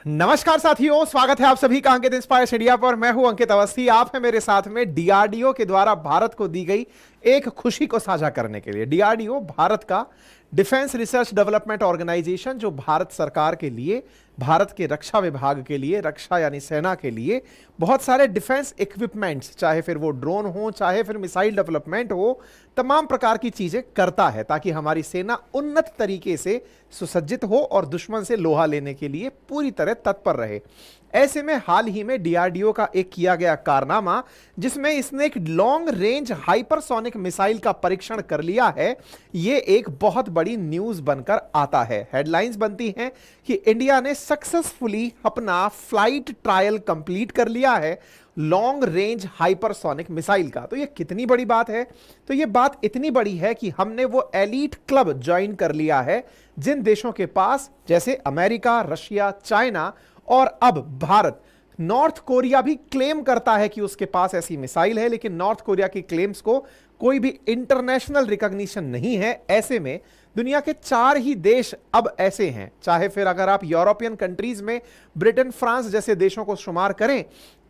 नमस्कार साथियों, स्वागत है आप सभी का अंकित इंस्पायर इंडिया पर। मैं हूं अंकित अवस्थी। आप है मेरे साथ में डीआरडीओ के द्वारा भारत को दी गई एक खुशी को साझा करने के लिए। डीआरडीओ भारत का डिफेंस रिसर्च डेवलपमेंट ऑर्गेनाइजेशन, जो भारत सरकार के लिए, भारत के रक्षा विभाग के लिए, रक्षा यानी सेना के लिए बहुत सारे डिफेंस इक्विपमेंट्स, चाहे फिर वो ड्रोन हो, चाहे फिर मिसाइल डेवलपमेंट हो, तमाम प्रकार की चीजें करता है ताकि हमारी सेना उन्नत तरीके से सुसज्जित हो और दुश्मन से लोहा लेने के लिए पूरी तरह तत्पर रहे। ऐसे में हाल ही में डीआरडीओ का एक किया गया कारनामा, जिसमें इसने एक लॉन्ग रेंज हाइपरसोनिक मिसाइल का परीक्षण कर लिया है, यह एक बहुत बड़ी न्यूज बनकर आता है। हेडलाइंस बनती हैं कि इंडिया ने सक्सेसफुली अपना फ्लाइट ट्रायल कंप्लीट कर लिया है लॉन्ग रेंज हाइपरसोनिक मिसाइल का। तो ये कितनी बड़ी बात है? तो ये बात इतनी बड़ी है कि हमने वो एलीट क्लब ज्वाइन कर लिया है जिन देशों के पास, जैसे अमेरिका, रशिया, चाइना और अब भारत। नॉर्थ कोरिया भी क्लेम करता है कि उसके पास ऐसी मिसाइल है, लेकिन नॉर्थ कोरिया की क्लेम्स को कोई भी इंटरनेशनल रिकॉग्निशन नहीं है। ऐसे में दुनिया के 4 ही देश अब ऐसे हैं, चाहे फिर अगर आप यूरोपियन कंट्रीज में ब्रिटेन, फ्रांस जैसे देशों को शुमार करें,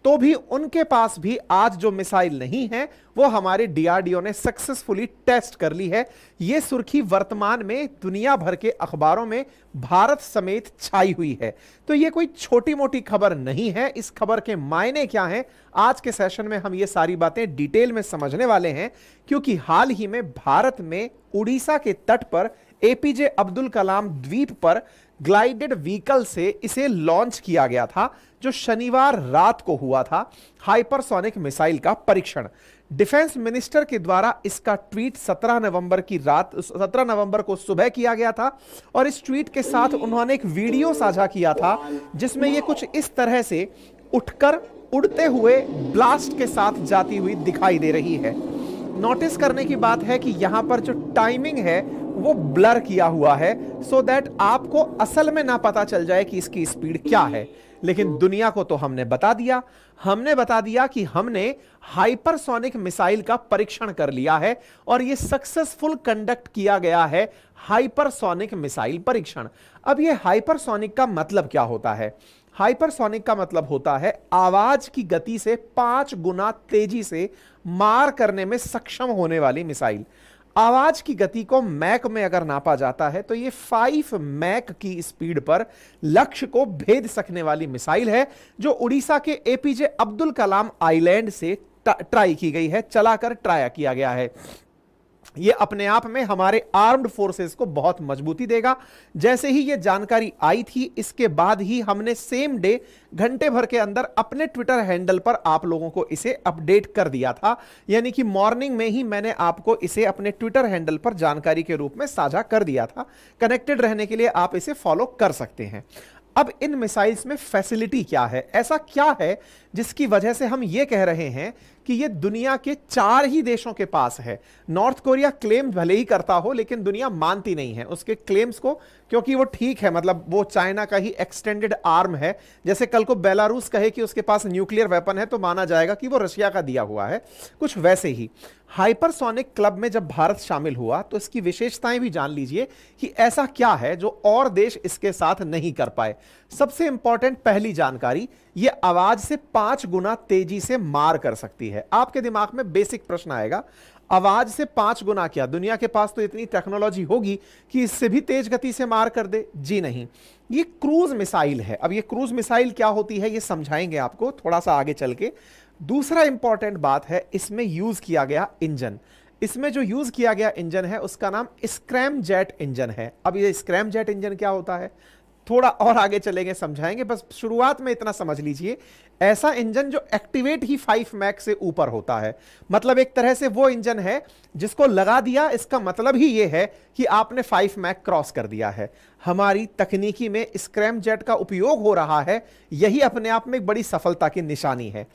तो भी उनके पास भी आज जो मिसाइल नहीं है वो हमारे डीआरडीओ ने सक्सेसफुली टेस्ट कर ली है। यह सुर्खी वर्तमान में दुनिया भर के अखबारों में भारत समेत छाई हुई है। तो यह कोई छोटी मोटी खबर नहीं है। इस खबर के मायने क्या हैं, आज के सेशन में हम ये सारी बातें डिटेल में समझने वाले हैं, क्योंकि हाल ही में भारत में उड़ीसा के तट पर एपीजे अब्दुल कलाम द्वीप पर ग्लाइडेड व्हीकल से इसे लॉन्च किया गया था, जो शनिवार रात को हुआ था। हाइपरसोनिक मिसाइल का परीक्षण डिफेंस मिनिस्टर के द्वारा इसका ट्वीट 17 नवंबर को सुबह किया गया था, और इस ट्वीट के साथ उन्होंने एक वीडियो साझा किया था जिसमें यह कुछ इस तरह से उठकर उड़ते हुए ब्लास्ट के साथ जाती हुई दिखाई दे रही है। नोटिस करने की बात है कि यहां पर जो टाइमिंग है वो ब्लर किया हुआ है, सो दैट आपको असल में ना पता चल जाए कि इसकी स्पीड क्या है। लेकिन दुनिया को तो हमने बता दिया कि हमने हाइपरसोनिक मिसाइल का परीक्षण कर लिया है, और यह सक्सेसफुल कंडक्ट किया गया है हाइपरसोनिक मिसाइल परीक्षण। अब यह हाइपरसोनिक का मतलब क्या होता है? हाइपरसोनिक का मतलब होता है आवाज की गति से 5 गुना तेजी से मार करने में सक्षम होने वाली मिसाइल। आवाज की गति को मैक में अगर नापा जाता है तो यह 5 मैक की स्पीड पर लक्ष्य को भेद सकने वाली मिसाइल है, जो उड़ीसा के एपीजे अब्दुल कलाम आइलैंड से ट्राई की गई है, चलाकर ट्राई किया गया है। यह अपने आप में हमारे आर्म्ड फोर्सेस को बहुत मजबूती देगा। जैसे ही यह जानकारी आई थी, इसके बाद ही हमने सेम डे घंटे भर के अंदर अपने ट्विटर हैंडल पर आप लोगों को इसे अपडेट कर दिया था, यानी कि मॉर्निंग में ही मैंने आपको इसे अपने ट्विटर हैंडल पर जानकारी के रूप में साझा कर दिया था। कनेक्टेड रहने के लिए आप इसे फॉलो कर सकते हैं। अब इन मिसाइल्स में फैसिलिटी क्या है? ऐसा क्या है जिसकी वजह से हम यह कह रहे हैं कि यह दुनिया के 4 ही देशों के पास है? नॉर्थ कोरिया क्लेम भले ही करता हो, लेकिन दुनिया मानती नहीं है उसके क्लेम्स को, क्योंकि वो ठीक है, मतलब वो चाइना का ही एक्सटेंडेड आर्म है। जैसे कल को बेलारूस कहे कि उसके पास न्यूक्लियर वेपन है तो माना जाएगा कि वो रशिया का दिया हुआ है। कुछ वैसे ही हाइपरसोनिक क्लब में जब भारत शामिल हुआ तो इसकी विशेषताएं भी जान लीजिए कि ऐसा क्या है जो और देश इसके साथ नहीं कर पाए। सबसे इंपॉर्टेंट पहली जानकारी, यह आवाज से 5 गुना तेजी से मार कर सकती है। आपके दिमाग में बेसिक प्रश्न आएगा, आवाज से 5 गुना क्या? दुनिया के पास तो इतनी टेक्नोलॉजी होगी कि इससे भी तेज गति से मार कर दे। जी नहीं, ये क्रूज मिसाइल है। अब ये क्रूज मिसाइल क्या होती है ये समझाएंगे आपको थोड़ा सा आगे चल के। दूसरा इंपॉर्टेंट बात है, इसमें यूज किया गया इंजन। इसमें जो यूज किया गया इंजन है उसका नाम स्क्रैम जेट इंजन है। अब ये स्क्रैम जेट इंजन क्या होता है थोड़ा और आगे चलेंगे, समझाएंगे। बस शुरुआत में इतना समझ लीजिए, ऐसा इंजन जो एक्टिवेट ही 5 मैक से ऊपर होता है। मतलब एक तरह से वो इंजन है जिसको लगा दिया, इसका मतलब ही ये है कि आपने 5 मैक क्रॉस कर दिया है। हमारी तकनीकी में स्क्रैम जेट का उपयोग हो रहा है, यही अपने आप में एक बड़ी सफलता की निशानी है।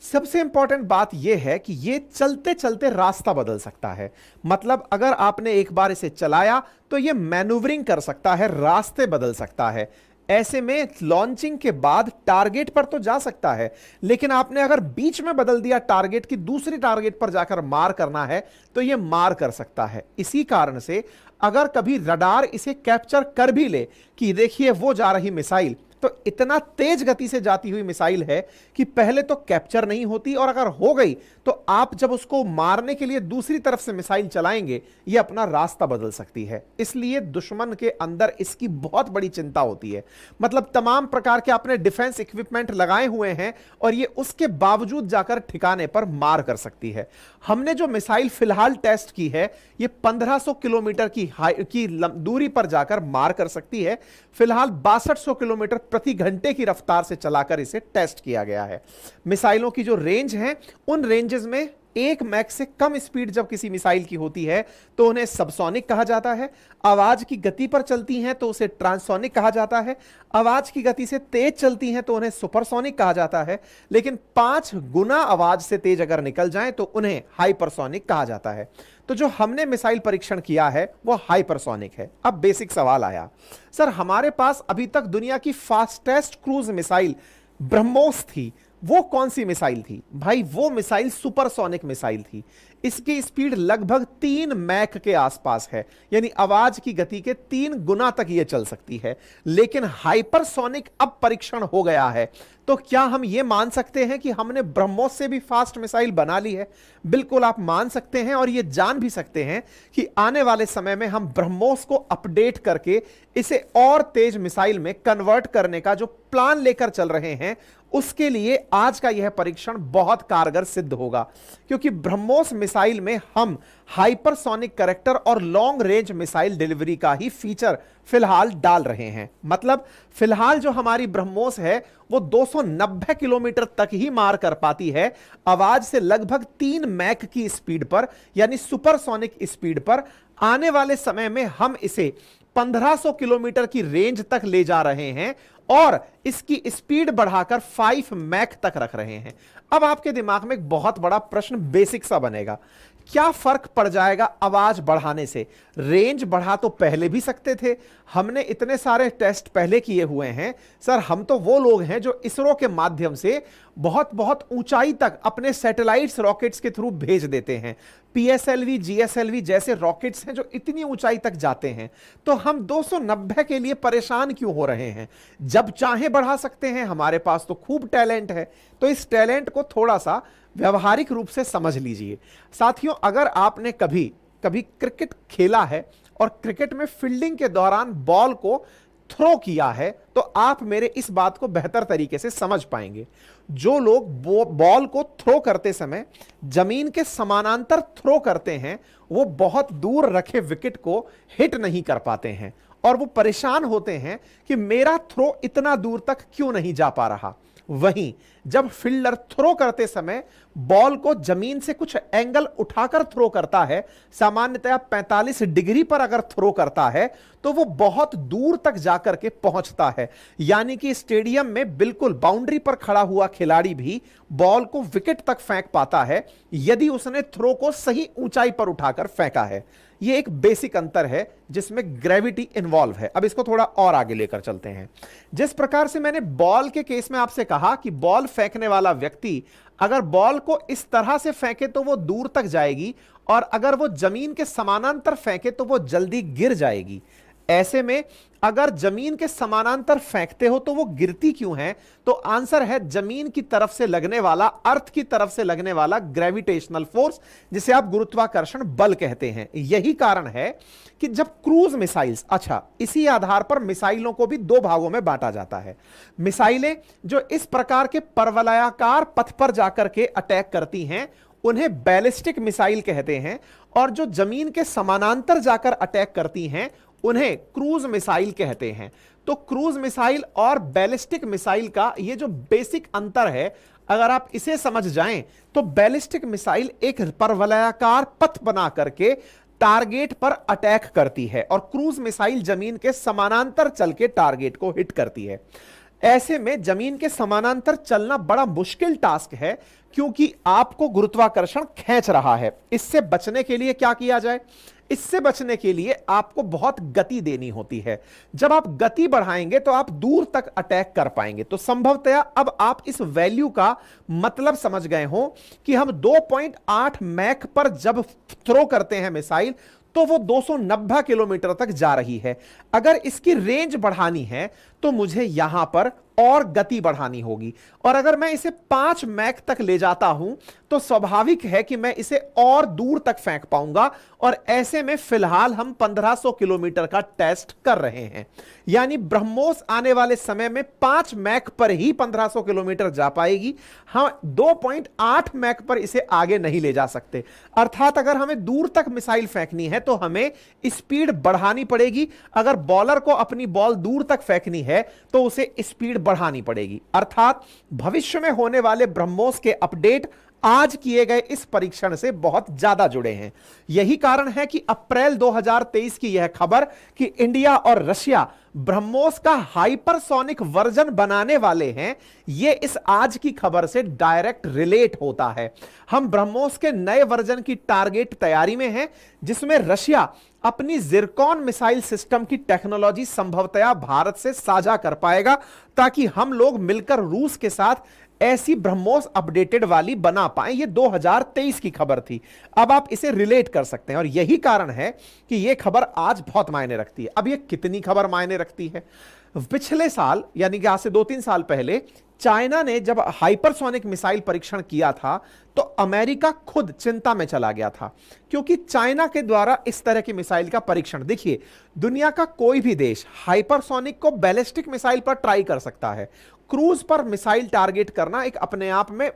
सबसे इंपॉर्टेंट बात यह है कि यह चलते चलते रास्ता बदल सकता है। मतलब अगर आपने एक बार इसे चलाया तो यह मैन्यूवरिंग कर सकता है, रास्ते बदल सकता है। ऐसे में लॉन्चिंग के बाद टारगेट पर तो जा सकता है, लेकिन आपने अगर बीच में बदल दिया टारगेट की, दूसरी टारगेट पर जाकर मार करना है तो यह मार कर सकता है। इसी कारण से अगर कभी रडार इसे कैप्चर कर भी ले कि देखिए वो जा रही मिसाइल, तो इतना तेज गति से जाती हुई मिसाइल है कि पहले तो कैप्चर नहीं होती, और अगर हो गई तो आप जब उसको मारने के लिए दूसरी तरफ से मिसाइल चलाएंगे यह अपना रास्ता बदल सकती है। इसलिए दुश्मन के अंदर इसकी बहुत बड़ी चिंता होती है। मतलब तमाम प्रकार के आपने डिफेंस इक्विपमेंट लगाए हुए हैं और यह उसके बावजूद जाकर ठिकाने पर मार कर सकती है। हमने जो मिसाइल फिलहाल टेस्ट की है यह 1500 किलोमीटर की दूरी पर जाकर मार कर सकती है। फिलहाल 6200 किलोमीटर प्रति घंटे की रफ्तार से चलाकर इसे टेस्ट किया गया है। मिसाइलों की जो रेंज है उन रेंजेस में 1 मैक से कम स्पीड जब किसी मिसाइल की होती है तो उन्हें सबसोनिक कहा जाता है। आवाज की गति पर चलती हैं तो उसे ट्रांससोनिक कहा जाता है। आवाज की गति से तेज चलती हैं तो उन्हें सुपरसोनिक कहा जाता है। लेकिन 5 गुना आवाज से तेज अगर निकल जाएं तो उन्हें हाइपरसोनिक कहा जाता है। तो जो हमने मिसाइल परीक्षण किया है वो हाइपरसोनिक है। अब बेसिक सवाल आया, सर हमारे पास अभी तक दुनिया की फास्टेस्ट क्रूज मिसाइल ब्रह्मोस थी, वो कौन सी मिसाइल थी? भाई वो मिसाइल सुपरसोनिक मिसाइल थी। इसकी स्पीड लगभग 3 मैक के आसपास है, यानी आवाज की गति के 3 गुना तक यह चल सकती है। लेकिन हाइपरसोनिक अब परीक्षण हो गया है, तो क्या हम यह मान सकते हैं कि हमने ब्रह्मोस से भी फास्ट मिसाइल बना ली है? बिल्कुल आप मान सकते हैं, और यह जान भी सकते हैं कि आने वाले समय में हम ब्रह्मोस को अपडेट करके इसे और तेज मिसाइल में कन्वर्ट करने का जो प्लान लेकर चल रहे हैं, उसके लिए आज का यह परीक्षण बहुत कारगर सिद्ध होगा। क्योंकि ब्रह्मोस मिसाइल में हम हाइपरसोनिक कैरेक्टर और लॉन्ग रेंज मिसाइल डिलीवरी का ही फीचर फिलहाल डाल रहे हैं। मतलब फिलहाल जो हमारी ब्रह्मोस है वो 290 किलोमीटर तक ही मार कर पाती है, आवाज से लगभग 3 मैक की स्पीड पर, यानी सुपरसोनिक स्पीड पर। आने वाले समय में हम इसे 1500 किलोमीटर की रेंज तक ले जा रहे हैं और इसकी स्पीड बढ़ाकर 5 मैक तक रख रहे हैं। अब आपके दिमाग में एक बहुत बड़ा प्रश्न बेसिक सा बनेगा, क्या फर्क पड़ जाएगा आवाज बढ़ाने से? रेंज बढ़ा तो पहले भी सकते थे, हमने इतने सारे टेस्ट पहले किए हुए हैं। सर हम तो वो लोग हैं जो इसरो के माध्यम से बहुत बहुत ऊंचाई तक अपने सैटेलाइट्स रॉकेट्स के थ्रू भेज देते हैं। पीएसएलवी, जीएसएलवी जैसे रॉकेट्स हैं जो इतनी ऊंचाई तक जाते हैं, तो हम 290 के लिए परेशान क्यों हो रहे हैं? जब चाहे बढ़ा सकते हैं, हमारे पास तो खूब टैलेंट है। तो इस टैलेंट को थोड़ा सा व्यवहारिक रूप से समझ लीजिए। साथियों, अगर आपने कभी क्रिकेट खेला है और क्रिकेट में फील्डिंग के दौरान बॉल को थ्रो किया है, तो आप मेरे इस बात को बेहतर तरीके से समझ पाएंगे। जो लोग बॉल को थ्रो करते समय जमीन के समानांतर थ्रो करते हैं, वो बहुत दूर रखे विकेट को हिट नहीं कर पाते हैं और वो परेशान होते हैं कि मेरा थ्रो इतना दूर तक क्यों नहीं जा पा रहा। वहीं जब फील्डर थ्रो करते समय बॉल को जमीन से कुछ एंगल उठाकर थ्रो करता है, सामान्यतया 45 डिग्री पर अगर थ्रो करता है, तो वो बहुत दूर तक जाकर के पहुंचता है। यानी कि स्टेडियम में बिल्कुल बाउंड्री पर खड़ा हुआ खिलाड़ी भी बॉल को विकेट तक फेंक पाता है यदि उसने थ्रो को सही ऊंचाई पर उठाकर फेंका है। यह एक बेसिक अंतर है जिसमें ग्रेविटी इन्वॉल्व है। अब इसको थोड़ा और आगे लेकर चलते हैं। जिस प्रकार से मैंने बॉल के केस में आपसे कहा कि बॉल फेंकने वाला व्यक्ति अगर बॉल को इस तरह से फेंके तो वो दूर तक जाएगी, और अगर वो जमीन के समानांतर फेंके तो वो जल्दी गिर जाएगी। ऐसे में अगर जमीन के समानांतर फेंकते हो तो वो गिरती क्यों है? तो आंसर है जमीन की तरफ से लगने वाला, अर्थ की तरफ से लगने वाला ग्रेविटेशनल फोर्स, जिसे आप गुरुत्वाकर्षण बल कहते हैं। यही कारण है कि जब क्रूज मिसाइल्स, अच्छा इसी आधार पर मिसाइलों को भी 2 भागों में बांटा जाता है। मिसाइलें जो इस प्रकार के परवलयाकार पथ पर जाकर के अटैक करती हैं उन्हें बैलिस्टिक मिसाइल कहते हैं, और जो जमीन के समानांतर जाकर अटैक करती हैं उन्हें क्रूज मिसाइल कहते हैं। तो क्रूज मिसाइल और बैलिस्टिक मिसाइल का ये जो बेसिक अंतर है, अगर आप इसे समझ जाएं तो बैलिस्टिक मिसाइल एक परवलयाकार पथ बना करके टारगेट पर अटैक करती है और क्रूज मिसाइल जमीन के समानांतर चल के टारगेट को हिट करती है। ऐसे में जमीन के समानांतर चलना बड़ा मुश्किल टास्क है, क्योंकि आपको गुरुत्वाकर्षण खींच रहा है। इससे बचने के लिए क्या किया जाए? इससे बचने के लिए आपको बहुत गति देनी होती है। जब आप गति बढ़ाएंगे तो आप दूर तक अटैक कर पाएंगे। तो संभवतया अब आप इस वैल्यू का मतलब समझ गए हो कि हम 2.8 मैक पर जब थ्रो करते हैं मिसाइल, तो वो 290 किलोमीटर तक जा रही है। अगर इसकी रेंज बढ़ानी है तो मुझे यहां पर और गति बढ़ानी होगी, और अगर मैं इसे 5 मैक तक ले जाता हूं तो स्वाभाविक है कि मैं इसे और दूर तक फेंक पाऊंगा, और ऐसे में फिलहाल हम 1500 किलोमीटर का टेस्ट कर रहे हैं। यानी ब्रह्मोस आने वाले समय में 5 मैक पर ही 1500 किलोमीटर जा पाएगी। हम 2.8 मैक पर इसे आगे नहीं ले जा सकते। अर्थात अगर हमें दूर तक मिसाइल फेंकनी है तो हमें स्पीड बढ़ानी पड़ेगी। अगर बॉलर को अपनी बॉल दूर तक फेंकनी है तो उसे स्पीड बढ़ानी पड़ेगी। अर्थात भविष्य में होने वाले ब्रह्मोस के अपडेट आज किए गए इस परीक्षण से बहुत ज्यादा जुड़े हैं। यही कारण है कि अप्रैल 2023 की यह खबर कि इंडिया और रशिया ब्रह्मोस का हाइपरसोनिक वर्जन बनाने वाले हैं, यह इस आज की खबर से डायरेक्ट रिलेट होता है। हम ब्रह्मोस के नए वर्जन की टारगेट तैयारी में हैं, जिसमें रशिया अपनी जिरकॉन मिसाइल सिस्टम की टेक्नोलॉजी संभवतया भारत से साझा कर पाएगा, ताकि हम लोग मिलकर रूस के साथ ऐसी ब्रह्मोस अपडेटेड वाली बना पाए। ये 2023 की खबर थी। अब आप इसे रिलेट कर सकते हैं, और यही कारण है कि यह खबर आज बहुत मायने रखती है। अब ये कितनी खबर मायने रखती है? पिछले साल यानी कि आज से 2-3 साल पहले चाइना ने जब हाइपरसोनिक मिसाइल परीक्षण किया था तो अमेरिका खुद चिंता में चला गया था, क्योंकि चाइना के द्वारा इस तरह की मिसाइल का परीक्षण, देखिए दुनिया का कोई भी देश हाइपरसोनिक को बैलिस्टिक मिसाइल पर ट्राई कर सकता है। क्रूज पर मिसाइल टारगेट करना एक अपने आप में,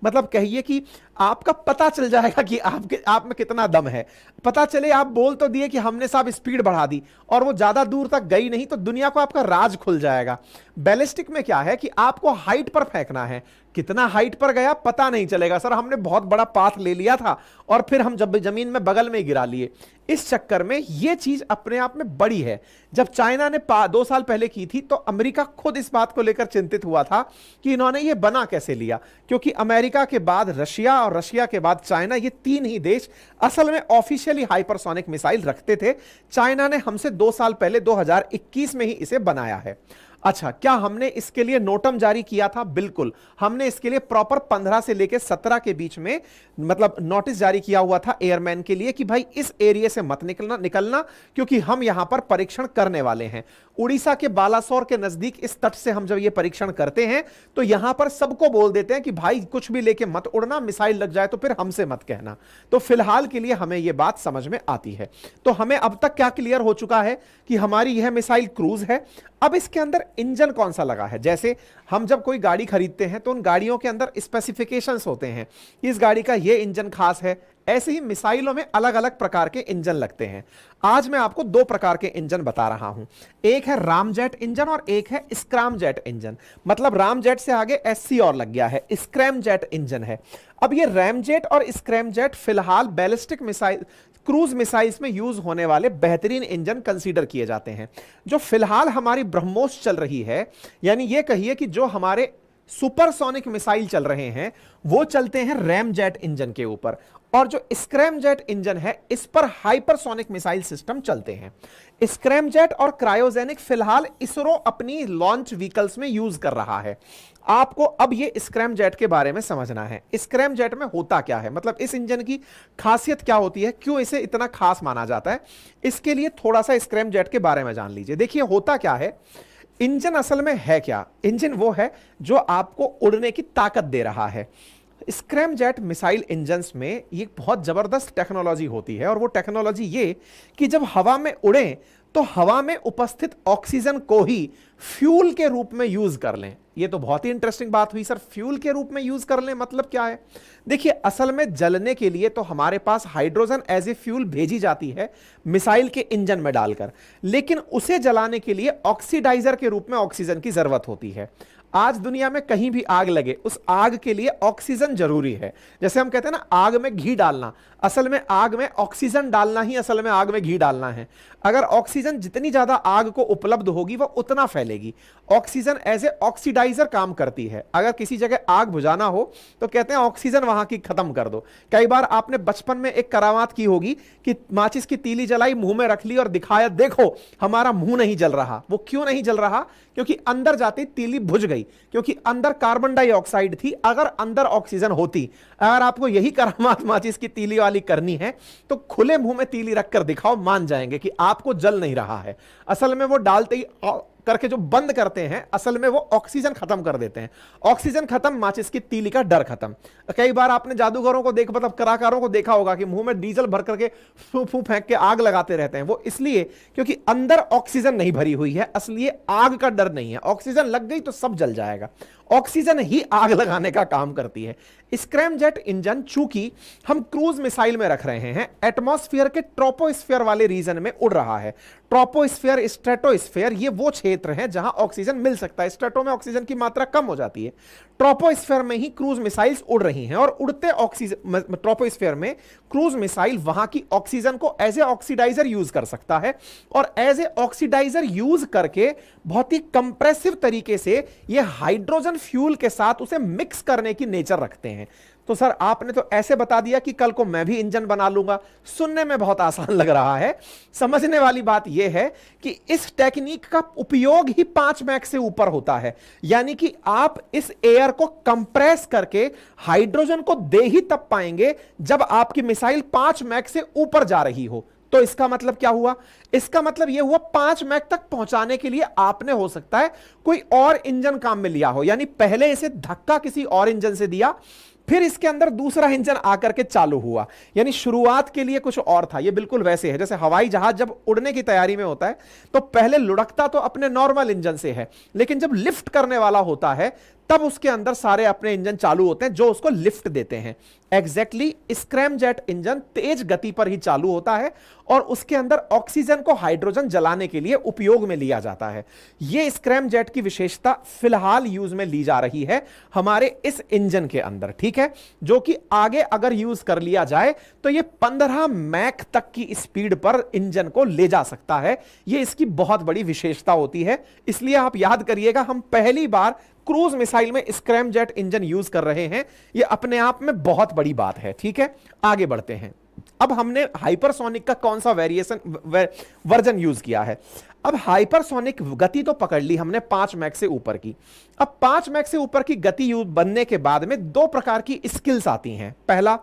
मतलब कहिए कि आपका पता चल जाएगा कि आप में कितना दम है। पता चले आप बोल तो दिए कि हमने साहब स्पीड बढ़ा दी और वो ज्यादा दूर तक गई नहीं, तो दुनिया को आपका राज खुल जाएगा। बैलिस्टिक में क्या है कि आपको हाइट पर फेंकना है, कितना हाइट पर गया पता नहीं चलेगा। सर हमने बहुत बड़ा पाथ ले लिया था और फिर हम जब जमीन में बगल में गिरा लिए। इस चक्कर में यह चीज अपने आप में बड़ी है। जब चाइना ने 2 साल पहले की थी तो अमेरिका खुद इस बात को लेकर चिंतित हुआ था कि इन्होंने ये बना कैसे लिया, क्योंकि अमेरिका के बाद रशिया और रशिया के बाद चाइना, ये 3 ही देश असल में ऑफिशियली हाइपरसोनिक मिसाइल रखते थे। चाइना ने हमसे 2 साल पहले 2021 में ही इसे बनाया है। अच्छा, क्या हमने इसके लिए नोटम जारी किया था? बिल्कुल, हमने इसके लिए प्रॉपर 15 से लेकर 17 के बीच में मतलब नोटिस जारी किया हुआ था एयरमैन के लिए कि भाई इस एरिया से मत निकलना, क्योंकि हम यहां पर परीक्षण करने वाले हैं। उड़ीसा के बालासोर के नजदीक इस तट से हम जब ये परीक्षण करते हैं तो यहां पर सबको बोल देते हैं कि भाई कुछ भी लेके मत उड़ना, मिसाइल लग जाए तो फिर हमसे मत कहना। तो फिलहाल के लिए हमें यह बात समझ में आती है। तो हमें अब तक क्या क्लियर हो चुका है कि हमारी यह मिसाइल क्रूज है। अब इसके अंदर इंजन कौन सा लगा है? जैसे हम जब कोई गाड़ी खरीदते हैं तो उन गाड़ियों के अंदर स्पेसिफिकेशंस होते हैं, इस गाड़ी का ये इंजन खास है। ऐसे ही मिसाइलों में अलग अलग प्रकार के इंजन लगते हैं। आज मैं आपको 2 प्रकार के इंजन बता रहा हूं, एक है रामजेट इंजन और एक है स्क्रैमजेट इंजन। मतलब रामजेट से आगे एससी और लग गया है, स्क्रैमजेट इंजन है। अब ये रैमजेट और स्क्रैमजेट फिलहाल बैलिस्टिक मिसाइल, क्रूज मिसाइल्स में यूज होने वाले बेहतरीन इंजन कंसीडर किए जाते हैं। जो फिलहाल हमारी ब्रह्मोस चल रही है, यानी ये कहिए कि जो हमारे सुपरसोनिक मिसाइल चल रहे हैं वो चलते हैं रैमजेट इंजन के ऊपर, और जो स्क्रैमजेट इंजन है इस पर हाइपरसोनिक मिसाइल सिस्टम चलते हैं। स्क्रैमजेट और क्रायोजेनिक फिलहाल इसरो अपनी लॉन्च व्हीकल्स में यूज कर रहा है। आपको अब ये स्क्रैमजेट के बारे में समझना है। स्क्रैमजेट में होता क्या है, मतलब इस इंजन की खासियत क्या होती है, क्यों इसे इतना खास माना जाता है, इसके लिए थोड़ा सा स्क्रैमजेट के बारे में जान लीजिए। देखिए होता क्या है, इंजन असल में है क्या? इंजन वो है जो आपको उड़ने की ताकत दे रहा है। स्क्रैमजेट मिसाइल इंजन्स में ये बहुत जबरदस्त टेक्नोलॉजी होती है, और वो टेक्नोलॉजी ये कि जब हवा में उड़ें तो हवा में उपस्थित ऑक्सीजन को ही फ्यूल के रूप में यूज कर लें। ये तो बहुत ही इंटरेस्टिंग बात हुई सर, फ्यूल के रूप में यूज कर लें मतलब क्या है? देखिए असल में जलने के लिए तो हमारे पास हाइड्रोजन एज ए फ्यूल भेजी जाती है मिसाइल के इंजन में डालकर, लेकिन उसे जलाने के लिए ऑक्सीडाइजर के रूप में ऑक्सीजन की जरूरत होती है। आज दुनिया में कहीं भी आग लगे, उस आग के लिए ऑक्सीजन जरूरी है। जैसे हम कहते हैं ना आग में घी डालना, असल में आग में ऑक्सीजन डालना ही असल में आग में घी डालना है। अगर ऑक्सीजन ऑक्सीजन जितनी ज्यादा आग को उपलब्ध होगी वह उतना फैलेगी। ऑक्सीजन एज ए ऑक्सीडाइजर काम करती है। अगर किसी जगह आग बुझाना हो तो कहते हैं ऑक्सीजन वहां की खत्म कर दो। कई बार आपने बचपन में एक करामात की होगी कि माचिस की तीली जलाई, मुंह में रख ली और दिखाया, देखो हमारा मुंह नहीं जल रहा। वो क्यों नहीं जल रहा? क्योंकि अंदर जाती तीली बुझ गई, क्योंकि अंदर कार्बन डाइऑक्साइड थी। अगर अंदर ऑक्सीजन होती, अगर आपको यही करामात माचिस की तीली वाली करनी है तो खुले मुंह में तीली रखकर दिखाओ, मान जाएंगे कि आपको जल नहीं रहा है। असल में वो डालते ही करके जो बंद करते हैं, असल में वो ऑक्सीजन खत्म कर देते हैं। ऑक्सीजन खत्म, माचिस की तीली का डर खत्म। कई बार आपने जादूगरों को मतलब कलाकारों को देखा होगा कि मुंह में डीजल भर करके फू फू फेंक के आग लगाते रहते हैं। वो इसलिए क्योंकि अंदर ऑक्सीजन नहीं भरी हुई है, इसलिए आग का डर नहीं है। ऑक्सीजन लग गई तो सब जल जाएगा। ऑक्सीजन ही आग लगाने का काम करती है। स्क्रैमजेट इंजन चूंकि हम क्रूज मिसाइल में रख रहे हैं, एटमॉस्फेयर के ट्रोपोस्फेयर वाले रीजन में उड़ रहा है। ट्रोपोस्फेयर, स्ट्रेटोस्फेयर, ये वो क्षेत्र है जहां ऑक्सीजन मिल सकता है। स्ट्रेटो में ऑक्सीजन की मात्रा कम हो जाती है। ट्रोपोस्फेयर में ही क्रूज मिसाइल्स उड़ रही हैं और उड़ते ऑक्सीजन, ट्रोपोस्फेयर में क्रूज मिसाइल वहां की ऑक्सीजन को एज ए ऑक्सीडाइजर यूज कर सकता है और एज ए ऑक्सीडाइजर यूज करके बहुत ही कंप्रेसिव तरीके से ये हाइड्रोजन फ्यूल के साथ उसे मिक्स करने की नेचर रखते हैं। तो सर आपने तो ऐसे बता दिया कि कल को मैं भी इंजन बना लूंगा। सुनने में बहुत आसान लग रहा है, समझने वाली बात यह है कि इस टेक्निक का उपयोग ही 5 मैक से ऊपर होता है। यानी कि आप इस एयर को कंप्रेस करके हाइड्रोजन को दे ही तब पाएंगे जब आपकी मिसाइल 5 मैक से ऊपर जा रही हो। तो इसका मतलब क्या हुआ? इसका मतलब यह हुआ 5 मैक तक पहुंचाने के लिए आपने हो सकता है कोई और इंजन काम में लिया हो। यानी पहले इसे धक्का किसी और इंजन से दिया, फिर इसके अंदर दूसरा इंजन आकर के चालू हुआ। यानी शुरुआत के लिए कुछ और था। यह बिल्कुल वैसे है जैसे हवाई जहाज जब उड़ने की तैयारी में होता है तो पहले लुढ़कता तो अपने नॉर्मल इंजन से है, लेकिन जब लिफ्ट करने वाला होता है तब उसके अंदर सारे अपने इंजन चालू होते हैं जो उसको लिफ्ट देते हैं। एग्जैक्टली स्क्रैमजेट इंजन तेज गति पर ही चालू होता है और उसके अंदर ऑक्सीजन को हाइड्रोजन जलाने के लिए उपयोग में लिया जाता है। यह स्क्रैमजेट की विशेषता फिलहाल यूज में ली जा रही है हमारे इस इंजन के अंदर, ठीक है, जो कि आगे अगर यूज कर लिया जाए तो यह 15 मैक तक की स्पीड पर इंजन को ले जा सकता है। यह इसकी बहुत बड़ी विशेषता होती है। इसलिए आप याद करिएगा, हम पहली बार क्रूज मिसाइल में स्क्रैमजेट इंजन यूज कर रहे हैं। यह अपने आप में बहुत बड़ी बात है, ठीक है। आगे बढ़ते हैं। अब हमने हाइपरसोनिक का कौन सा वर्जन यूज किया है? अब हाइपरसोनिक गति तो पकड़ ली हमने 5 मैक से ऊपर की। अब 5 मैक से ऊपर की गति बनने के बाद में 2 प्रकार की स्किल्स आती हैं। पहला,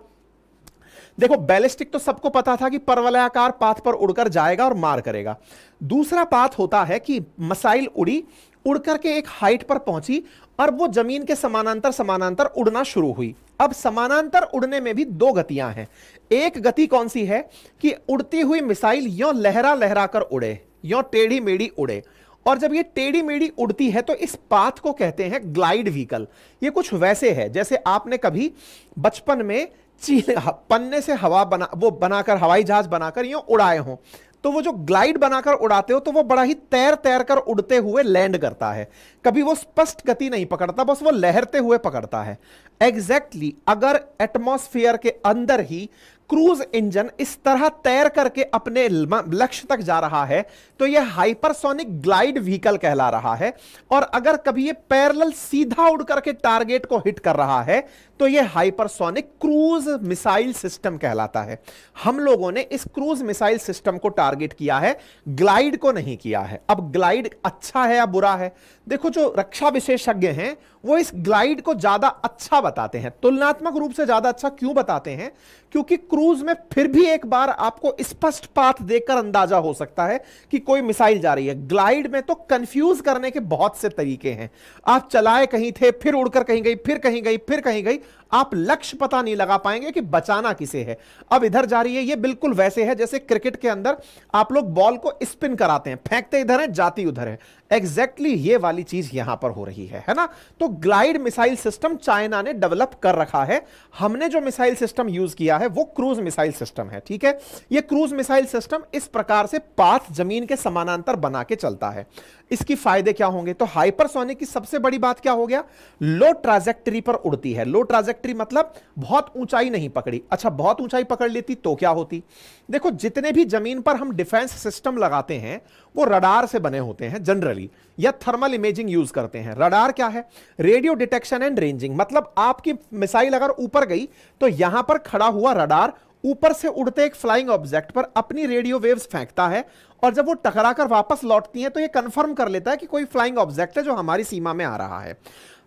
देखो बैलिस्टिक तो सबको पता था कि परवलयाकार पाथ पर उड़कर जाएगा और मार करेगा। दूसरा पाथ होता है कि मिसाइल उड़ी, उड़कर के एक हाइट पर पहुंची और वो जमीन के समानांतर समानांतर उड़ना शुरू हुई। अब समानांतर उड़ने में भी 2 गतियां हैं। एक गति कौन सी है कि उड़ती हुई मिसाइल यों लहरा लहरा कर उड़े, यों टेढ़ी मेढ़ी उड़े। और जब ये टेढ़ी मेढ़ी उड़ती है तो इस पाथ को कहते हैं ग्लाइड व्हीकल। ये कुछ वैसे है जैसे आपने कभी बचपन में पन्ने से हवा बनाकर हवाई जहाज बनाकर यूं उड़ाए हो, तो वो जो ग्लाइड बनाकर उड़ाते हो तो वो बड़ा ही तैर तैर कर उड़ते हुए लैंड करता है। कभी वो स्पष्ट गति नहीं पकड़ता, बस वो लहरते हुए पकड़ता है। एग्जैक्टली अगर एटमॉस्फेयर के अंदर ही क्रूज इंजन इस तरह तैर करके अपने लक्ष्य तक जा रहा है तो यह हाइपरसोनिक ग्लाइड व्हीकल कहला रहा है। और अगर कभी यह पैरेलल सीधा उड़ करके टारगेट को हिट कर रहा है तो यह हाइपरसोनिक क्रूज मिसाइल सिस्टम कहलाता है। हम लोगों ने इस क्रूज मिसाइल सिस्टम को टारगेट किया है, ग्लाइड को नहीं किया है। अब ग्लाइड अच्छा है या बुरा है? देखो, जो रक्षा विशेषज्ञ हैं वो इस ग्लाइड को ज्यादा अच्छा बताते हैं। तुलनात्मक रूप से ज्यादा अच्छा क्यों बताते हैं? क्योंकि क्रूज में फिर भी एक बार आपको स्पष्ट पाथ देखकर अंदाजा हो सकता है कि कोई मिसाइल जा रही है। ग्लाइड में तो कंफ्यूज करने के बहुत से तरीके हैं। आप चलाए कहीं थे, फिर उड़कर कहीं गई, फिर कहीं गई, फिर कहीं गई, आप लक्ष्य पता नहीं लगा पाएंगे कि बचाना किसे है। अब इधर जा रही है, ये बिल्कुल वैसे है जैसे क्रिकेट के अंदर आप लोग बॉल को स्पिन कराते हैं, फेंकते इधर है जाती उधर है। एग्जैक्टली ये वाली चीज यहां पर हो रही है ना। तो ग्लाइड मिसाइल सिस्टम चाइना ने डेवलप कर रखा है। हमने जो मिसाइल सिस्टम यूज किया है वो क्रूज मिसाइल सिस्टम है, ठीक है। ये क्रूज मिसाइल सिस्टम इस प्रकार से पाथ जमीन के समानांतर बना के चलता है। इसकी फायदे क्या होंगे? तो हाइपरसोनिक की सबसे बड़ी बात क्या हो गया? लो ट्राजेक्टरी पर उड़ती है। लो ट्राजेक्टरी मतलब बहुत ऊंचाई नहीं पकड़ी। अच्छा, बहुत ऊंचाई पकड़ लेती तो क्या होती? देखो, जितने भी जमीन पर हम डिफेंस सिस्टम लगाते हैं वो रडार से बने होते हैं जनरली, या थर्मल इमेजिंग यूज करते हैं। रडार क्या है? Radio detection and ranging. मतलब आपकी मिसाइल अगर ऊपर गई तो यहां पर खड़ा हुआ रडार ऊपर से उड़ते एक फ्लाइंग ऑब्जेक्ट पर अपनी रेडियो वेव्स फेंकता है, और जब वो टकराकर वापस लौटती हैं तो ये कंफर्म कर लेता है कि कोई फ्लाइंग ऑब्जेक्ट है जो हमारी सीमा में आ रहा है।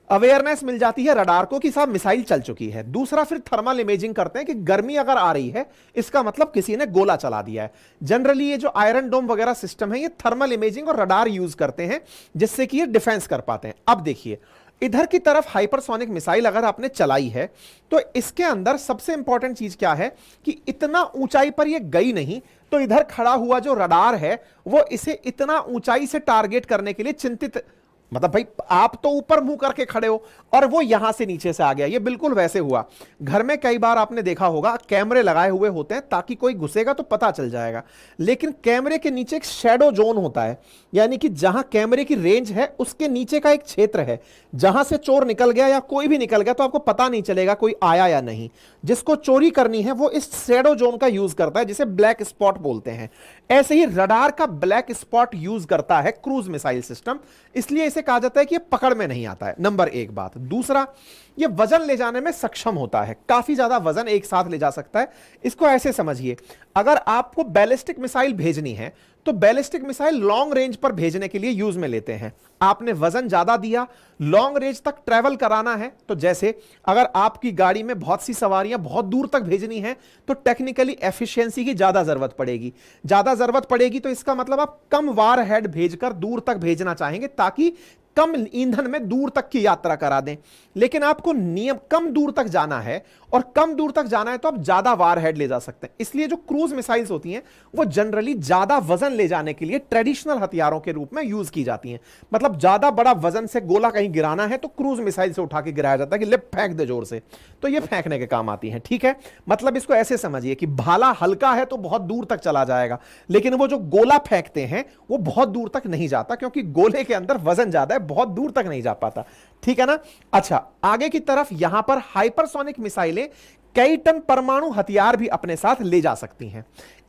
अवेयरनेस मिल जाती है रडार को कि साहब मिसाइल चल चुकी है। दूसरा, फिर थर्मल इमेजिंग करते हैं कि गर्मी अगर आ रही है इसका मतलब किसी ने गोला चला दिया है। जनरली ये जो आयरन डोम वगैरह सिस्टम है ये थर्मल इमेजिंग और रडार यूज करते हैं जिससे कि ये डिफेंस कर पाते हैं। अब देखिए, इधर की तरफ हाइपरसोनिक मिसाइल अगर आपने चलाई है तो इसके अंदर सबसे इंपॉर्टेंट चीज क्या है कि इतना ऊंचाई पर ये गई नहीं, तो इधर खड़ा हुआ जो रडार है वो इसे इतना ऊंचाई से टारगेट करने के लिए चिंतित, मतलब भाई आप तो ऊपर मुंह करके खड़े हो और वो यहां से नीचे से आ गया। ये बिल्कुल वैसे हुआ। घर में कई बार आपने देखा होगा कैमरे लगाए हुए होते हैं ताकि कोई घुसेगा तो पता चल जाएगा, लेकिन कैमरे के नीचे एक शैडो जोन होता है, यानी कि जहां कैमरे की रेंज है उसके नीचे का एक क्षेत्र है जहां से चोर निकल गया या कोई भी निकल गया तो आपको पता नहीं चलेगा कोई आया या नहीं। जिसको चोरी करनी है वो इस शैडो जोन का यूज करता है जिसे ब्लैक स्पॉट बोलते हैं। ऐसे ही रडार का ब्लैक स्पॉट यूज करता है क्रूज मिसाइल सिस्टम, इसलिए इसे कहा जाता है कि ये पकड़ में नहीं आता है। नंबर एक बात। दूसरा, ये वजन ले जाने में सक्षम होता है, काफी ज्यादा वजन एक साथ ले जा सकता है। इसको ऐसे समझिए, अगर आपको बैलिस्टिक मिसाइल भेजनी है तो बैलिस्टिक मिसाइल लॉन्ग रेंज पर भेजने के लिए यूज में लेते हैं। आपने वजन ज्यादा दिया, लॉन्ग रेंज तक ट्रैवल कराना है, तो जैसे अगर आपकी गाड़ी में बहुत सी सवारियां बहुत दूर तक भेजनी है तो टेक्निकली एफिशिएंसी की ज्यादा जरूरत पड़ेगी। ज्यादा जरूरत पड़ेगी तो इसका मतलब आप कम वार हेड भेजकर दूर तक भेजना चाहेंगे ताकि कम ईंधन में दूर तक की यात्रा करा दें। लेकिन आपको नियम कम दूर तक जाना है और कम दूर तक जाना है तो आप ज्यादा वार हेड ले जा सकते हैं। इसलिए जो क्रूज मिसाइल्स होती हैं वो जनरली ज्यादा वजन ले जाने के लिए ट्रेडिशनल हथियारों के रूप में यूज की जाती हैं। मतलब ज्यादा बड़ा वजन से गोला कहीं गिराना है तो क्रूज मिसाइल से उठा के गिराया जाता है कि ले फेंक दे जोर से, तो ये फेंकने के काम आती हैं। ठीक है, मतलब इसको ऐसे समझिए कि भाला हल्का है तो बहुत दूर तक चला जाएगा, लेकिन वो जो गोला फेंकते हैं वो बहुत दूर तक नहीं जाता क्योंकि गोले के अंदर वजन ज्यादा है, बहुत दूर तक नहीं जा पाता। ठीक है ना। अच्छा, आगे की तरफ यहां पर हाइपरसोनिक मिसाइलें कई टन परमाणु हथियार भी अपने साथ ले जा सकती हैं।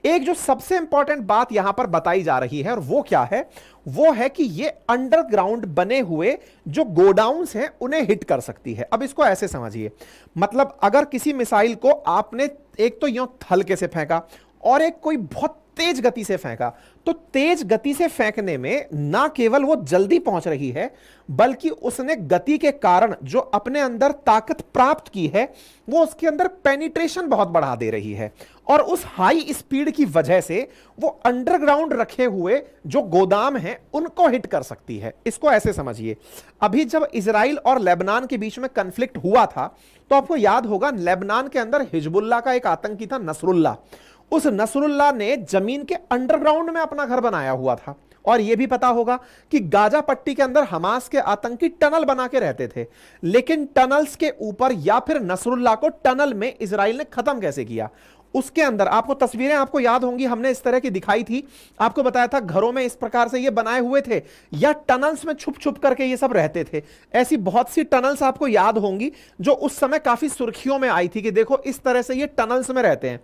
एक जो सबसे इंपॉर्टेंट बात यहां पर बताई जा रही है और वो क्या है, वो है कि ये अंडरग्राउंड बने हुए जो गोडाउन्स हैं उन्हें हिट कर सकती है। अब इसको ऐसे समझिए, मतलब अगर किसी मिसाइल को आपने एक तो यूं हल्के से फेंका और एक कोई बहुत तेज गति से फेंका, तो तेज गति से फेंकने में ना केवल वो जल्दी पहुंच रही है बल्कि उसने गति के कारण जो अपने अंदर ताकत प्राप्त की है वो उसके अंदर पेनिट्रेशन बहुत बढ़ा दे रही है, और उस हाई स्पीड की वजह से वो अंडरग्राउंड रखे हुए जो गोदाम हैं उनको हिट कर सकती है। इसको ऐसे समझिए, अभी जब इजराइल और लेबनान के बीच में कन्फ्लिक्ट हुआ था तो आपको याद होगा लेबनान के अंदर हिजबुल्लाह का एक आतंकी था नसरुल्लाह। उस नसरुल्लाह ने जमीन के अंडरग्राउंड में अपना घर बनाया हुआ था, और यह भी पता होगा कि गाजा पट्टी के अंदर हमास के आतंकी टनल बना के रहते थे, लेकिन टनल्स के ऊपर या फिर नसरुल्लाह को टनल में इजराइल ने खत्म कैसे किया। उसके अंदर आपको तस्वीरें आपको याद होंगी, हमने इस तरह की दिखाई थी, आपको बताया था घरों में इस प्रकार से ये बनाए हुए थे या टनल्स में छुप छुप करके ये सब रहते थे। ऐसी बहुत सी टनल्स आपको याद होंगी जो उस समय काफी सुर्खियों में आई थी कि देखो इस तरह से ये टनल्स में रहते हैं।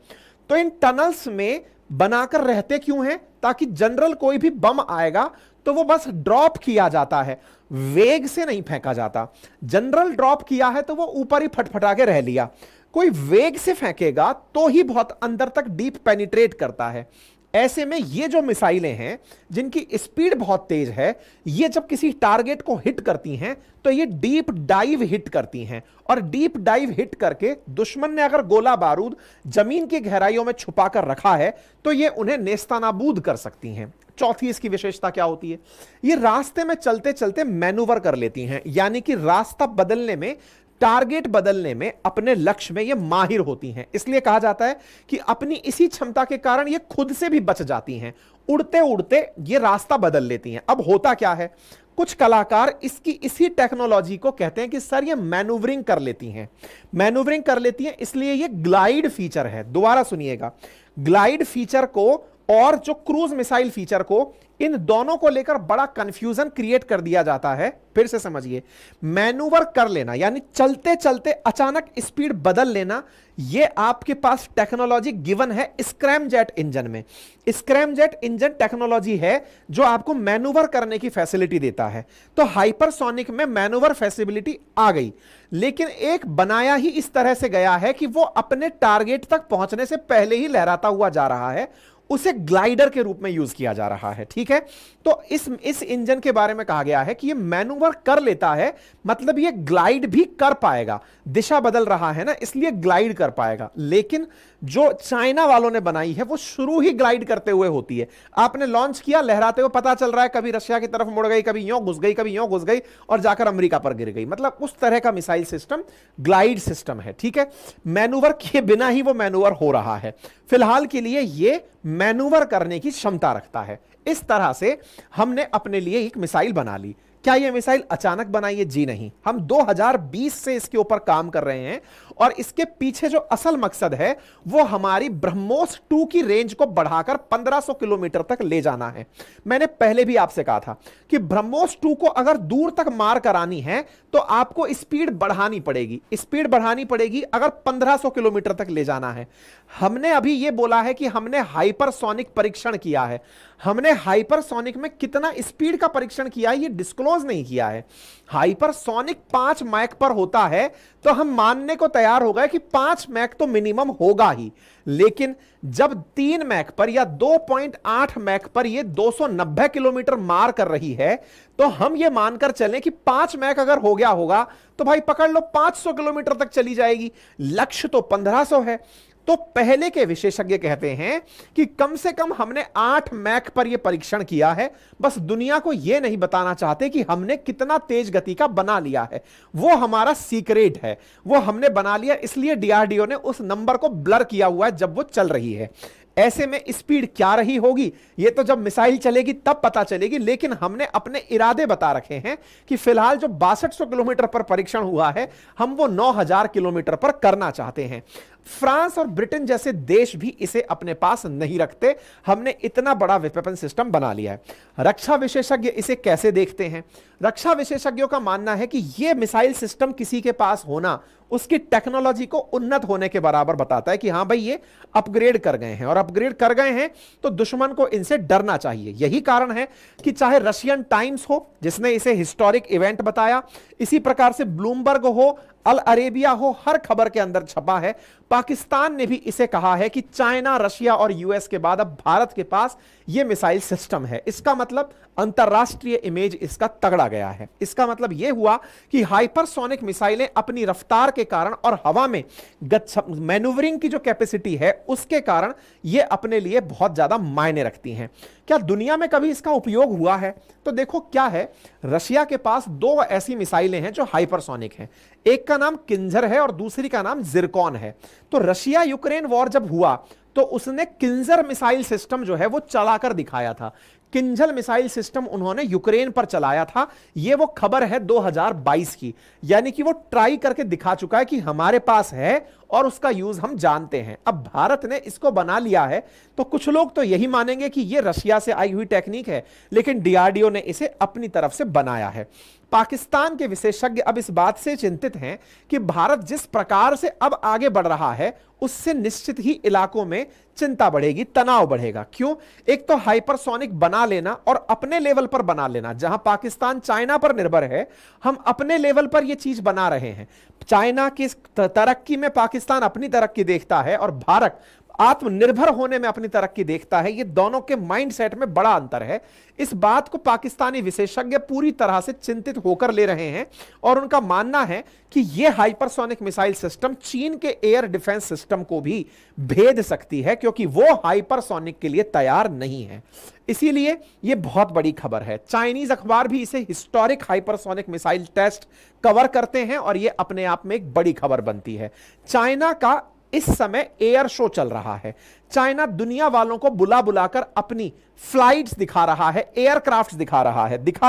तो इन टनल्स में बनाकर रहते क्यों हैं? ताकि जनरल कोई भी बम आएगा तो वो बस ड्रॉप किया जाता है, वेग से नहीं फेंका जाता। जनरल ड्रॉप किया है तो वो ऊपर ही फटफटा के रह लिया, कोई वेग से फेंकेगा तो ही बहुत अंदर तक डीप पेनिट्रेट करता है। ऐसे में ये जो मिसाइलें हैं जिनकी स्पीड बहुत तेज है, ये जब किसी टारगेट को हिट करती हैं तो ये डीप डाइव हिट करती हैं, और डीप डाइव हिट करके दुश्मन ने अगर गोला बारूद जमीन की गहराइयों में छुपा कर रखा है तो ये उन्हें नेस्तनाबूद कर सकती हैं। चौथी इसकी विशेषता क्या होती है, ये रास्ते में चलते चलते मैनूवर कर लेती हैं, यानी कि रास्ता बदलने में, टारगेट बदलने में, अपने लक्ष्य में ये माहिर होती हैं। इसलिए कहा जाता है कि अपनी इसी क्षमता के कारण ये खुद से भी बच जाती हैं, उड़ते उड़ते ये रास्ता बदल लेती हैं। अब होता क्या है, कुछ कलाकार इसी टेक्नोलॉजी को कहते हैं कि सर ये मैनूवरिंग कर लेती हैं। मैनूवरिंग कर लेती हैं इसलिए ये ग्लाइड फीचर है। दोबारा सुनिएगा, ग्लाइड फीचर को और जो क्रूज मिसाइल फीचर को इन दोनों को लेकर बड़ा कंफ्यूजन क्रिएट कर दिया जाता है। फिर से समझिए, मैनूवर कर लेना यानी चलते चलते अचानक स्पीड बदल लेना, यह आपके पास टेक्नोलॉजी गिवन है स्क्रैमजेट इंजन में। स्क्रैमजेट इंजन टेक्नोलॉजी है जो आपको मैनूवर करने की फैसिलिटी देता है। तो हाइपरसोनिक में मैनूवर फैसिलिटी आ गई, लेकिन एक बनाया ही इस तरह से गया है कि वो अपने टारगेट तक पहुंचने से पहले ही लहराता हुआ जा रहा है, उसे ग्लाइडर के रूप में यूज किया जा रहा है। ठीक है, तो इस इंजन के बारे में कहा गया है कि ये मैनूवर कर लेता है, मतलब ये ग्लाइड भी कर पाएगा। दिशा बदल रहा है ना, इसलिए ग्लाइड कर पाएगा। लेकिन जो चाइना वालों ने बनाई है वो शुरू ही ग्लाइड करते हुए होती है। आपने लॉन्च किया, लहराते हुए पता चल रहा है कभी रशिया की तरफ मुड़ गई, कभी यूं घुस गई, कभी यूं घुस गई और जाकर अमेरिका पर गिर गई। मतलब उस तरह का मिसाइल सिस्टम ग्लाइड सिस्टम है। ठीक है, मैनूवर किए बिना ही वो मैनूवर हो रहा है। फिलहाल के लिए ये मैनूवर करने की क्षमता रखता है। इस तरह से हमने अपने लिए एक मिसाइल बना ली। क्या यह मिसाइल अचानक बनाई है? जी नहीं, हम 2020 से इसके ऊपर काम कर रहे हैं और इसके पीछे जो असल मकसद है वो हमारी ब्रह्मोस 2 की रेंज को बढ़ाकर 1500 किलोमीटर तक ले जाना है। मैंने पहले भी आपसे कहा था कि ब्रह्मोस 2 को अगर दूर तक मार करानी है तो आपको स्पीड बढ़ानी पड़ेगी। स्पीड बढ़ानी पड़ेगी अगर 1500 किलोमीटर तक ले जाना है। हमने अभी यह बोला है कि हमने हाइपरसोनिक परीक्षण किया है। हमने हाइपरसोनिक में कितना स्पीड का परीक्षण किया है ये डिस्क्लोज नहीं किया है। हाइपरसोनिक 5 मैक पर होता है तो हम मानने को तैयार हो गए कि 5 मैक तो मिनिमम होगा ही, लेकिन जब 3 मैक पर या 2.8 मैक पर ये 290 किलोमीटर मार कर रही है तो हम ये मानकर चलें कि 5 मैक अगर हो गया होगा तो भाई पकड़ लो 500 किलोमीटर तक चली जाएगी। लक्ष्य तो 1500 है। तो पहले के विशेषज्ञ कहते हैं कि कम से कम हमने 8 मैक पर यह परीक्षण किया है। बस दुनिया को यह नहीं बताना चाहते कि हमने कितना तेज गति का बना लिया है, वो हमारा सीक्रेट है। वो हमने बना लिया, इसलिए डीआरडीओ ने उस नंबर को ब्लर किया हुआ है जब वो चल रही है। ऐसे में स्पीड क्या रही होगी ये तो जब मिसाइल चलेगी तब पता चलेगी, लेकिन हमने अपने इरादे बता रखे हैं कि फिलहाल जो 6200 किलोमीटर पर परीक्षण हुआ है हम वो 9000 किलोमीटर पर करना चाहते हैं। फ्रांस और ब्रिटेन जैसे देश भी इसे अपने पास नहीं रखते। हमने इतना बड़ा वेपन सिस्टम बना लिया है। रक्षा विशेषज्ञ इसे कैसे देखते हैं? रक्षा विशेषज्ञों का मानना है कि यह मिसाइल सिस्टम किसी के पास होना उसकी टेक्नोलॉजी को उन्नत होने के बराबर बताता है कि हां भाई ये अपग्रेड कर गए हैं, और अपग्रेड कर गए हैं तो दुश्मन को इनसे डरना चाहिए। यही कारण है कि चाहे रशियन टाइम्स हो जिसने इसे हिस्टोरिक इवेंट बताया, इसी प्रकार से ब्लूमबर्ग हो, अल अरेबिया हो, हर खबर के अंदर छपा है। पाकिस्तान ने भी इसे कहा है कि चाइना, रशिया और यूएस के बाद अब भारत के पास यह मिसाइल सिस्टम है। इसका मतलब अंतरराष्ट्रीय इमेज इसका तगड़ा गया है। इसका मतलब यह हुआ कि हाइपरसोनिक मिसाइलें अपनी रफ्तार के कारण और हवा में मैन्यूवरिंग की जो कैपेसिटी है उसके कारण यह अपने लिए बहुत ज्यादा मायने रखती हैं। क्या दुनिया में कभी इसका उपयोग हुआ है? तो देखो क्या है, रशिया के पास 2 ऐसी मिसाइलें हैं जो हाइपरसोनिक हैं। एक का नाम किंजर है और दूसरी का नाम जिरकॉन है। तो रशिया यूक्रेन वॉर जब हुआ तो उसने किंजर मिसाइल सिस्टम जो है वो चलाकर दिखाया था। किंजल मिसाइल सिस्टम उन्होंने यूक्रेन पर चलाया था। यह वो खबर है 2022 की, यानी कि वो ट्राई करके दिखा चुका है कि हमारे पास है और उसका यूज हम जानते हैं। अब भारत ने इसको बना लिया है तो कुछ लोग तो यही मानेंगे कि यह रशिया से आई हुई टेक्निक है, लेकिन डीआरडीओ ने इसे अपनी तरफ से बनाया है। पाकिस्तान के विशेषज्ञ अब इस बात से चिंतित हैं कि भारत जिस प्रकार से अब आगे बढ़ रहा है उससे निश्चित ही इलाकों में चिंता बढ़ेगी, तनाव बढ़ेगा। क्यों? एक तो हाइपरसोनिक बना लेना और अपने लेवल पर बना लेना। जहां पाकिस्तान चाइना पर निर्भर है, हम अपने लेवल पर यह चीज बना रहे हैं। चाइना की तरक्की में पाकिस्तान अपनी तरक्की देखता है और भारत आत्मनिर्भर होने में अपनी तरक्की देखता है। ये दोनों के माइंडसेट में बड़ा अंतर है। इस बात को पाकिस्तानी विशेषज्ञ पूरी तरह से चिंतित होकर ले रहे हैं और उनका मानना है कि यह हाइपरसोनिक मिसाइल सिस्टम चीन के एयर डिफेंस सिस्टम को भी भेद सकती है, क्योंकि वो हाइपरसोनिक के लिए तैयार नहीं है। इसीलिए यह बहुत बड़ी खबर है। चाइनीज अखबार भी इसे historic hypersonic missile test cover करते हैं और यह अपने आप में एक बड़ी खबर बनती है। चाइना का इस समय एयर शो चल रहा है। चाइना दुनिया वालों को बुला बुलाकर अपनी फ्लाइट्स दिखा रहा है, एयरक्राफ्ट्स दिखा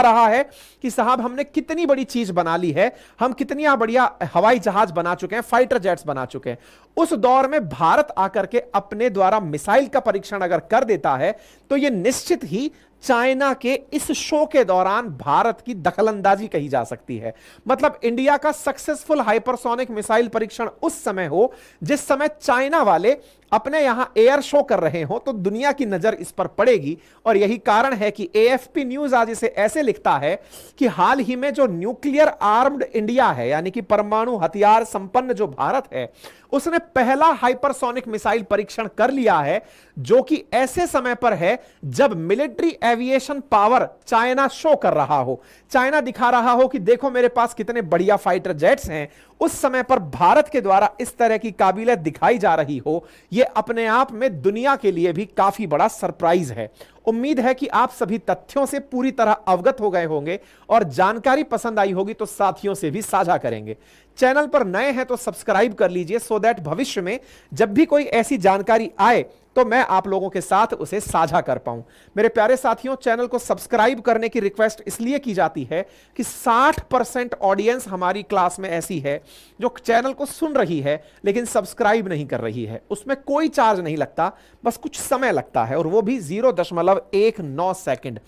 रहा है कि साहब हमने कितनी बड़ी चीज बना ली है, हम कितनी बढ़िया हवाई जहाज बना चुके हैं, फाइटर जेट्स बना चुके हैं। उस दौर में भारत आकर के अपने द्वारा मिसाइल का परीक्षण अगर कर देता है तो यह निश्चित ही चाइना के इस शो के दौरान भारत की दखलंदाजी कही जा सकती है। मतलब इंडिया का सक्सेसफुल हाइपरसोनिक मिसाइल परीक्षण उस समय हो जिस समय चाइना वाले अपने यहां एयर शो कर रहे हो, तो दुनिया की नजर इस पर पड़ेगी। और यही कारण है कि एएफपी न्यूज आज इसे ऐसे लिखता है कि हाल ही में जो न्यूक्लियर आर्म्ड इंडिया है, यानी कि परमाणु हथियार संपन्न जो भारत है, उसने पहला हाइपरसोनिक मिसाइल परीक्षण कर लिया है, जो कि ऐसे समय पर है जब military aviation power China show कर रहा हो, चाइना दिखा रहा हो कि देखो मेरे पास कितने बढ़िया फाइटर जेट्स हैं। उस समय पर भारत के द्वारा इस तरह की काबिलियत दिखाई जा रही हो, यह अपने आप में दुनिया के लिए भी काफी बड़ा सरप्राइज है। उम्मीद है कि आप सभी तथ्यों से पूरी तरह अवगत हो गए होंगे और जानकारी पसंद आई होगी तो साथियों से भी साझा करेंगे। चैनल पर नए हैं तो सब्सक्राइब कर लीजिए, सो दैट भविष्य में जब भी कोई ऐसी जानकारी आए तो मैं आप लोगों के साथ उसे साझा कर पाऊं। मेरे प्यारे साथियों, चैनल को सब्सक्राइब करने की रिक्वेस्ट इसलिए की जाती है कि 60% ऑडियंस हमारी क्लास में ऐसी है जो चैनल को सुन रही है लेकिन सब्सक्राइब नहीं कर रही है। उसमें कोई चार्ज नहीं लगता, बस कुछ समय लगता है, और वो भी 0.19 सेकंड।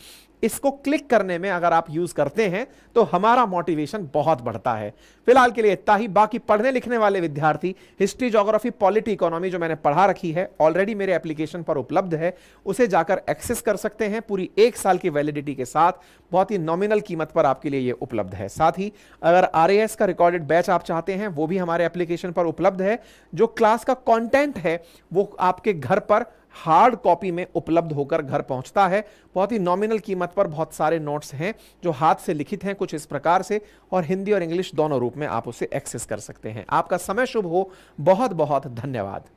इसको क्लिक करने में अगर आप यूज करते हैं तो हमारा मोटिवेशन बहुत बढ़ता है। फिलहाल के लिए इतना ही। बाकी पढ़ने लिखने वाले विद्यार्थी हिस्ट्री, ज्योग्राफी, पॉलिटी, इकोनॉमी जो मैंने पढ़ा रखी है ऑलरेडी मेरे एप्लीकेशन पर उपलब्ध है, उसे जाकर एक्सेस कर सकते हैं पूरी 1 साल की वैलिडिटी के साथ। बहुत ही नॉमिनल कीमत पर आपके लिए यह उपलब्ध है। साथ ही अगर आरएएस का रिकॉर्डेड बैच आप चाहते हैं वो भी हमारे एप्लीकेशन पर उपलब्ध है। जो क्लास का कंटेंट है वो आपके घर पर हार्ड कॉपी में उपलब्ध होकर घर पहुंचता है। बहुत ही नॉमिनल कीमत पर बहुत सारे नोट्स हैं जो हाथ से लिखित हैं कुछ इस प्रकार से, और हिंदी और इंग्लिश दोनों रूप में आप उसे एक्सेस कर सकते हैं। आपका समय शुभ हो। बहुत बहुत धन्यवाद।